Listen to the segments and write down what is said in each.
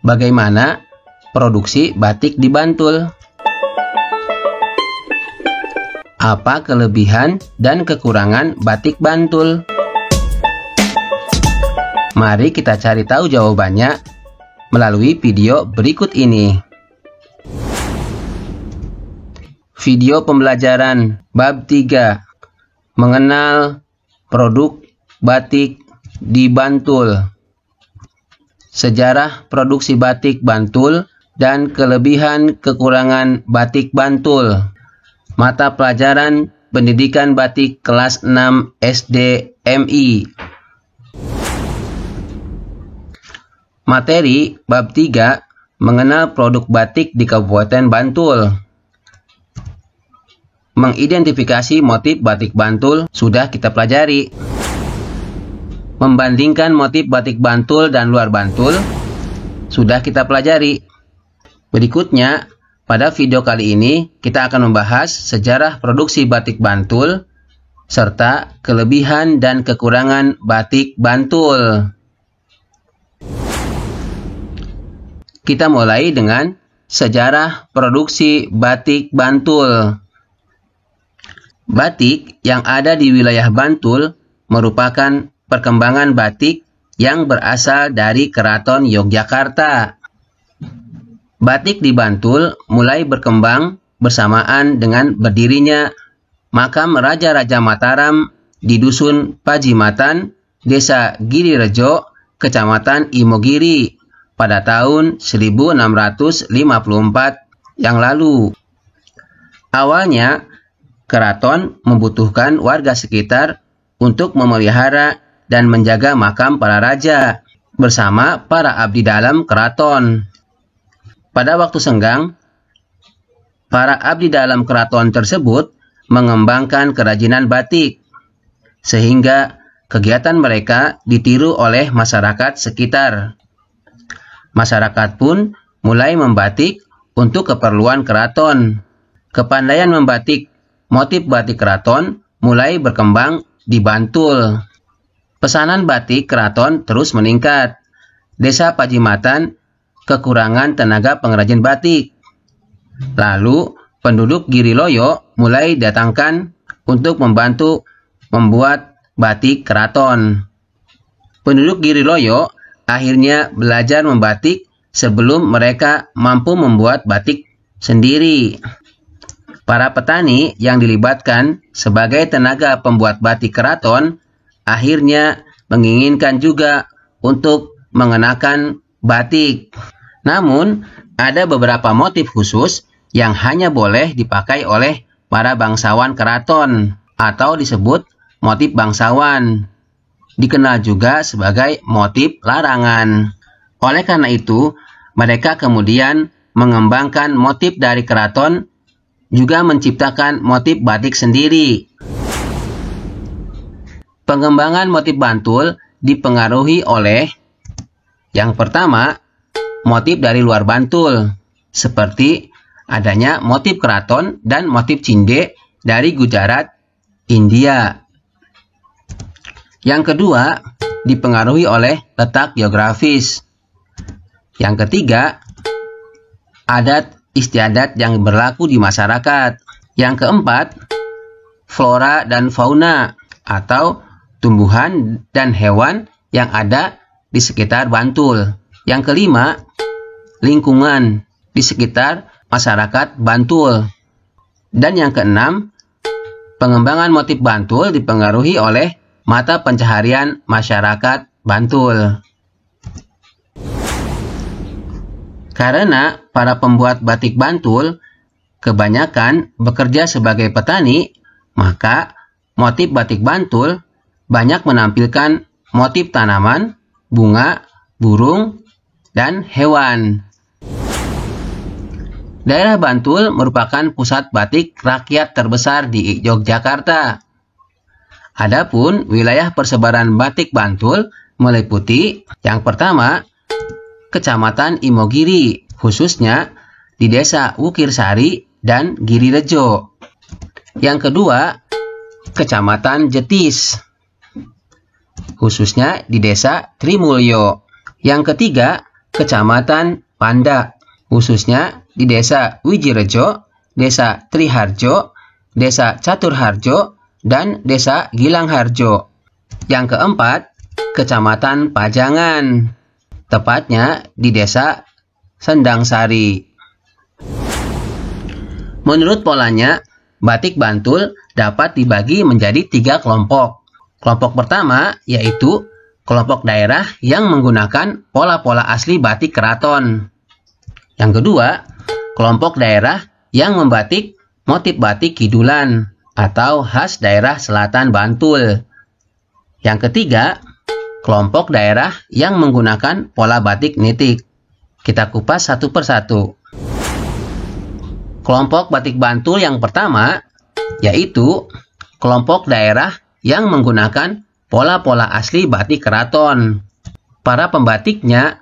Bagaimana produksi batik di Bantul? Apa kelebihan dan kekurangan batik Bantul? Mari kita cari tahu jawabannya melalui video berikut ini. Video pembelajaran bab 3, mengenal produk batik di Bantul. Sejarah produksi batik Bantul dan kelebihan kekurangan batik Bantul. Mata pelajaran Pendidikan Batik kelas 6 SD MI. Materi bab 3, mengenal produk batik di Kabupaten Bantul. Mengidentifikasi motif batik Bantul sudah kita pelajari. Membandingkan motif batik Bantul dan luar Bantul sudah kita pelajari. Berikutnya, pada video kali ini kita akan membahas sejarah produksi batik Bantul serta kelebihan dan kekurangan batik Bantul. Kita mulai dengan sejarah produksi batik Bantul. Batik yang ada di wilayah Bantul merupakan perkembangan batik yang berasal dari Keraton Yogyakarta. Batik di Bantul mulai berkembang bersamaan dengan berdirinya makam Raja-Raja Mataram di Dusun Pajimatan, Desa Girirejo, Kecamatan Imogiri pada tahun 1654 yang lalu. Awalnya, keraton membutuhkan warga sekitar untuk memelihara dan menjaga makam para raja bersama para abdi dalam keraton. Pada waktu senggang, para abdi dalam keraton tersebut mengembangkan kerajinan batik, sehingga kegiatan mereka ditiru oleh masyarakat sekitar. Masyarakat pun mulai membatik untuk keperluan keraton. Kepandaian membatik motif batik keraton mulai berkembang di Bantul. Pesanan batik keraton terus meningkat. Desa Pajimatan kekurangan tenaga pengrajin batik. Lalu, penduduk Giriloyo mulai datangkan untuk membantu membuat batik keraton. Penduduk Giriloyo akhirnya belajar membatik sebelum mereka mampu membuat batik sendiri. Para petani yang dilibatkan sebagai tenaga pembuat batik keraton akhirnya menginginkan juga untuk mengenakan batik. Namun, ada beberapa motif khusus yang hanya boleh dipakai oleh para bangsawan keraton atau disebut motif bangsawan. Dikenal juga sebagai motif larangan. Oleh karena itu, mereka kemudian mengembangkan motif dari keraton, juga menciptakan motif batik sendiri. Pengembangan motif Bantul dipengaruhi oleh yang pertama, motif dari luar Bantul, seperti adanya motif keraton dan motif cinde dari Gujarat, India. Yang kedua, dipengaruhi oleh letak geografis. Yang ketiga, adat istiadat yang berlaku di masyarakat. Yang keempat, flora dan fauna atau tumbuhan dan hewan yang ada di sekitar Bantul. Yang kelima, lingkungan di sekitar masyarakat Bantul. Dan yang keenam, pengembangan motif Bantul dipengaruhi oleh mata pencaharian masyarakat Bantul. Karena para pembuat batik Bantul kebanyakan bekerja sebagai petani, maka motif batik Bantul banyak menampilkan motif tanaman, bunga, burung, dan hewan. Daerah Bantul merupakan pusat batik rakyat terbesar di Yogyakarta. Adapun wilayah persebaran batik Bantul meliputi yang pertama, Kecamatan Imogiri, khususnya di Desa Wukirsari dan Girirejo. Yang kedua, Kecamatan Jetis. khususnya di Desa Trimulyo. Yang ketiga, Kecamatan Panda, khususnya di Desa Wijirejo, Desa Triharjo, Desa Caturharjo, dan Desa Gilangharjo. Yang keempat, Kecamatan Pajangan, tepatnya di Desa Sendangsari. Menurut polanya, batik Bantul dapat dibagi menjadi 3 kelompok. Kelompok pertama yaitu kelompok daerah yang menggunakan pola-pola asli batik keraton. Yang kedua, kelompok daerah yang membatik motif batik kidulan atau khas daerah selatan Bantul. Yang ketiga, kelompok daerah yang menggunakan pola batik nitik. Kita kupas satu persatu. Kelompok batik Bantul yang pertama yaitu kelompok daerah yang menggunakan pola-pola asli batik keraton. Para pembatiknya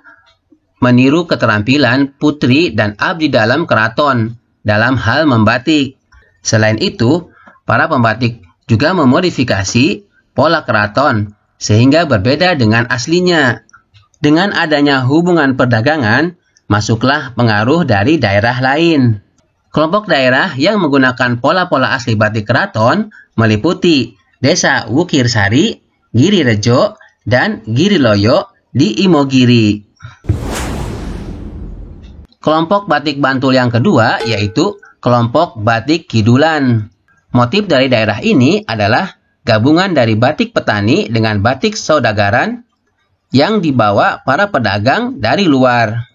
meniru keterampilan putri dan abdi dalam keraton dalam hal membatik. Selain itu, para pembatik juga memodifikasi pola keraton sehingga berbeda dengan aslinya. Dengan adanya hubungan perdagangan, masuklah pengaruh dari daerah lain. Kelompok daerah yang menggunakan pola-pola asli batik keraton meliputi Desa Wukirsari, Girirejo, dan Giriloyo di Imogiri. Kelompok batik Bantul yang kedua yaitu kelompok batik Kidulan. Motif dari daerah ini adalah gabungan dari batik petani dengan batik saudaгаran yang dibawa para pedagang dari luar.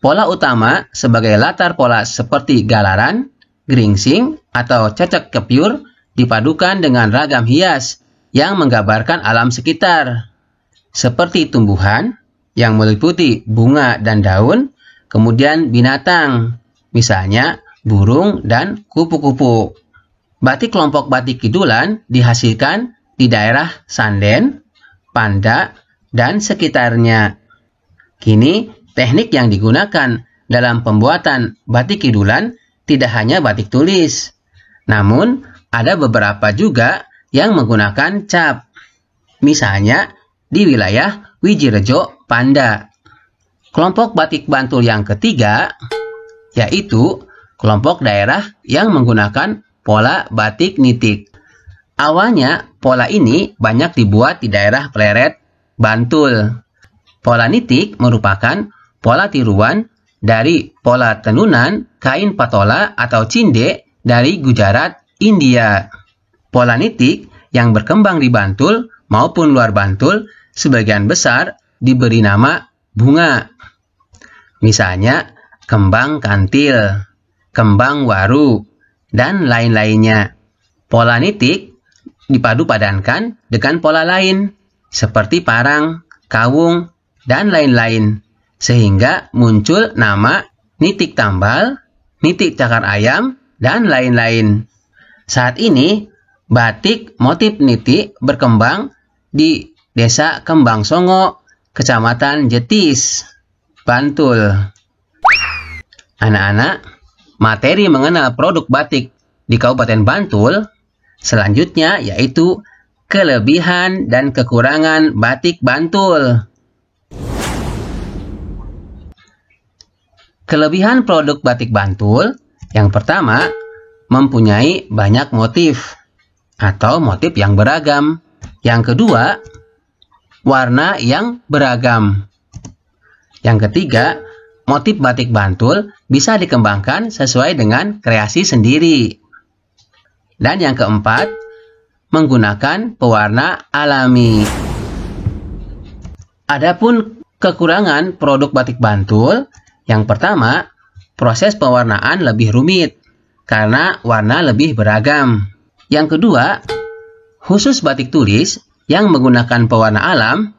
Pola utama sebagai latar pola seperti galaran, geringsing, atau cecek kepiur dipadukan dengan ragam hias yang menggambarkan alam sekitar, seperti tumbuhan yang meliputi bunga dan daun, kemudian binatang, misalnya burung dan kupu-kupu. Batik kelompok batik Kidulan dihasilkan di daerah Sanden, Panda, dan sekitarnya. Kini, teknik yang digunakan dalam pembuatan batik Kidulan tidak hanya batik tulis, namun ada beberapa juga yang menggunakan cap. Misalnya di wilayah Wijirejo, Panda. Kelompok batik Bantul yang ketiga yaitu kelompok daerah yang menggunakan pola batik nitik. Awalnya pola ini banyak dibuat di daerah Pleret, Bantul. Pola nitik merupakan pola tiruan dari pola tenunan kain patola atau cinde dari Gujarat, India. Pola nitik yang berkembang di Bantul maupun luar Bantul sebagian besar diberi nama bunga. Misalnya kembang kantil, kembang waru, dan lain-lainnya. Pola nitik dipadu-padankan dengan pola lain seperti parang, kawung, dan lain-lain sehingga muncul nama nitik tambal, nitik cakar ayam, dan lain-lain. Saat ini, batik motif nitik berkembang di Desa Kembang Songo, Kecamatan Jetis, Bantul. Anak-anak, materi mengenal produk batik di Kabupaten Bantul selanjutnya yaitu kelebihan dan kekurangan batik Bantul. Kelebihan produk batik Bantul yang pertama, mempunyai banyak motif atau motif yang beragam. Yang kedua, warna yang beragam. Yang ketiga, motif batik Bantul bisa dikembangkan sesuai dengan kreasi sendiri. Dan yang keempat, menggunakan pewarna alami. Adapun kekurangan produk batik Bantul, yang pertama, proses pewarnaan lebih rumit karena warna lebih beragam. Yang kedua, khusus batik tulis yang menggunakan pewarna alam,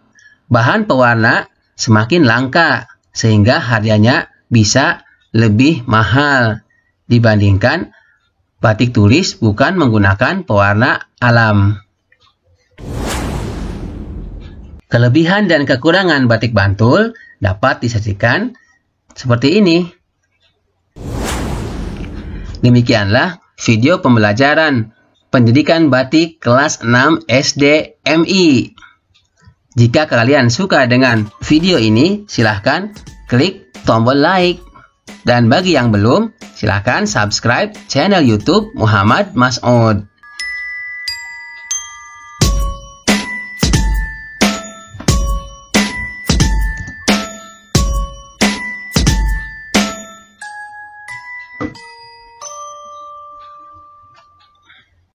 bahan pewarna semakin langka sehingga harganya bisa lebih mahal dibandingkan batik tulis bukan menggunakan pewarna alam. Kelebihan dan kekurangan batik Bantul dapat disajikan seperti ini. Demikianlah video pembelajaran pendidikan batik kelas 6 SD MI. Jika kalian suka dengan video ini, silahkan klik tombol like. Dan bagi yang belum, silahkan subscribe channel YouTube Muhammad Mas'ud.